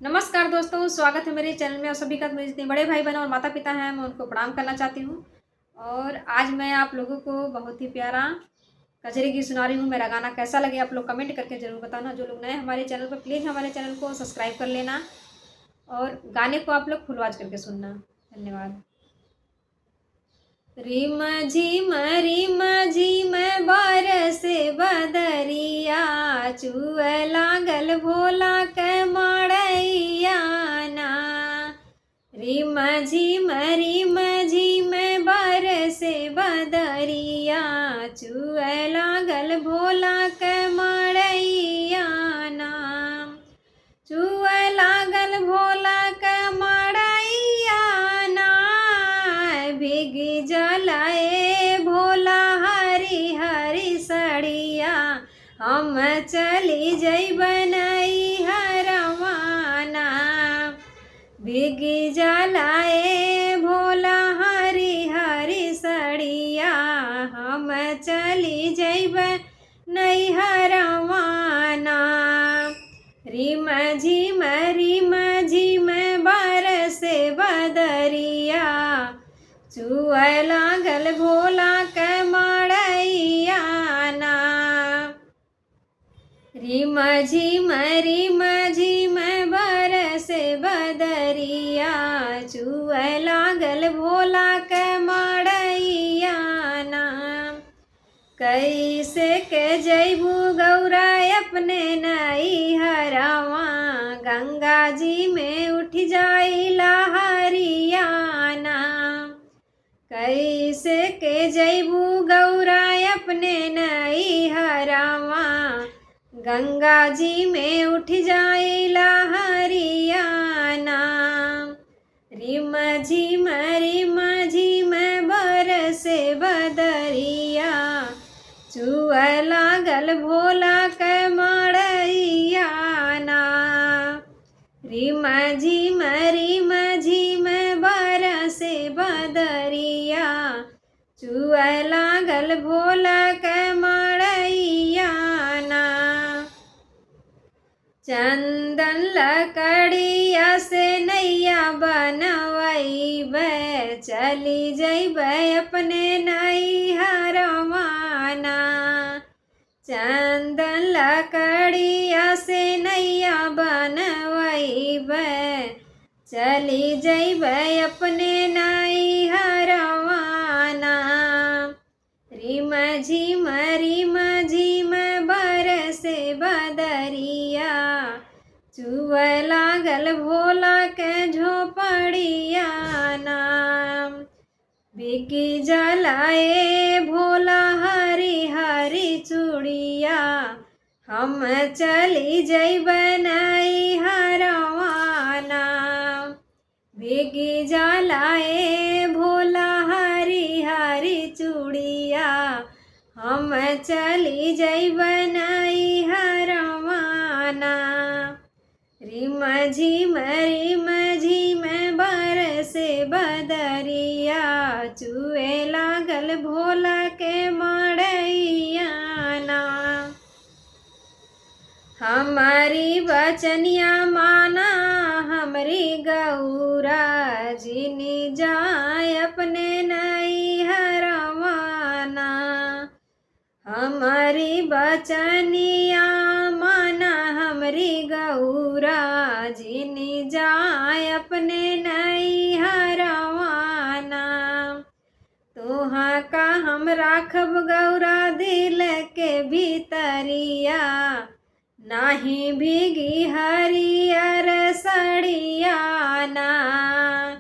नमस्कार दोस्तों, स्वागत है मेरे चैनल में। और सभी का मेरे जितने बड़े भाई बहन और माता पिता हैं, मैं उनको प्रणाम करना चाहती हूँ। और आज मैं आप लोगों को बहुत ही प्यारा कजरी गीत सुना रही हूँ। मेरा गाना कैसा लगे आप लोग कमेंट करके ज़रूर बताना। जो लोग नए हमारे चैनल पर, प्लीज़ हमारे चैनल को सब्सक्राइब कर लेना और गाने को आप लोग फुल आवाज करके सुनना। धन्यवाद। रिम झिम बरसे बदरिया, चुए लागल भोला के मड़ैया ना। रिम झिम बरसे बदरिया, चुए लागल भोला के मड़ैया ना। चुए लागल भोला के मड़ैया ना, भीगी जलाए भोला हरी हरी सड़िया। हम चली जइबन हरवाना, भीगी जलाए भोला हरी हरी सड़िया। हम चली जइबन हरवाना। रिम झिम बरसे बदरिया, चुए लागल भोला के मड़ैया ना। रिम झिम बरसे बदरिया, चुए लागल भोला के मड़ैया ना। कैसे के जैबू गौरा अपने नैहरवा, गंगा जी में उठ जाई लहरियाना। कैसे के जैबू गौरा अपने नैहरवा, गंगा जी में उठ जाई लहरियाना। रिम झिम बरसे बदरिया, चुए लागल भोला के मड़ैया ना। रिम झिम बरसे बदरिया, चुए लागल भोला के मड़ैया ना। चंदन लकड़िया से नैया बनवैबे, चली जइबे अपने नैहरवाना। चंदन लकड़िया से नैया बनवैबे, चली जइबे अपने नैहरवाना। रिम झिम बरसे बदरिया, चुए लागल भोला के झोपड़िया ना। बिकी जलाए भोला हरी हरी चूड़िया, हम चली जइबन हरवाना। बिकी जलाए भोला हरी हरी चूड़िया, हम चली जइबन हरवाना। रिम झिम बरसे बदरिया, चुए लागल भोला के मड़ैया ना। हमारी बचनिया माना हमरी गौरा, जिनी जाए अपने नैहरवाना। हमारी बचनिया माना हमरी गौरा, जिनी जाए अपने नैहरवाना। तोहाँ का हम राखब गौरा दिल के भीतरिया, नाही भीगी हरियर सड़िया ना।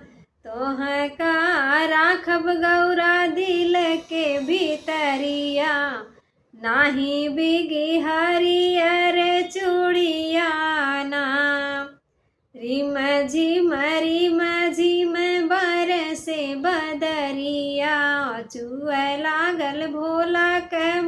तोहाँ का राखब गौरा दिल के भीतरिया, नाही भीगी हरियर चूड़िया ना। रिम झिम बरसे बदरिया, चुए लागल भोला के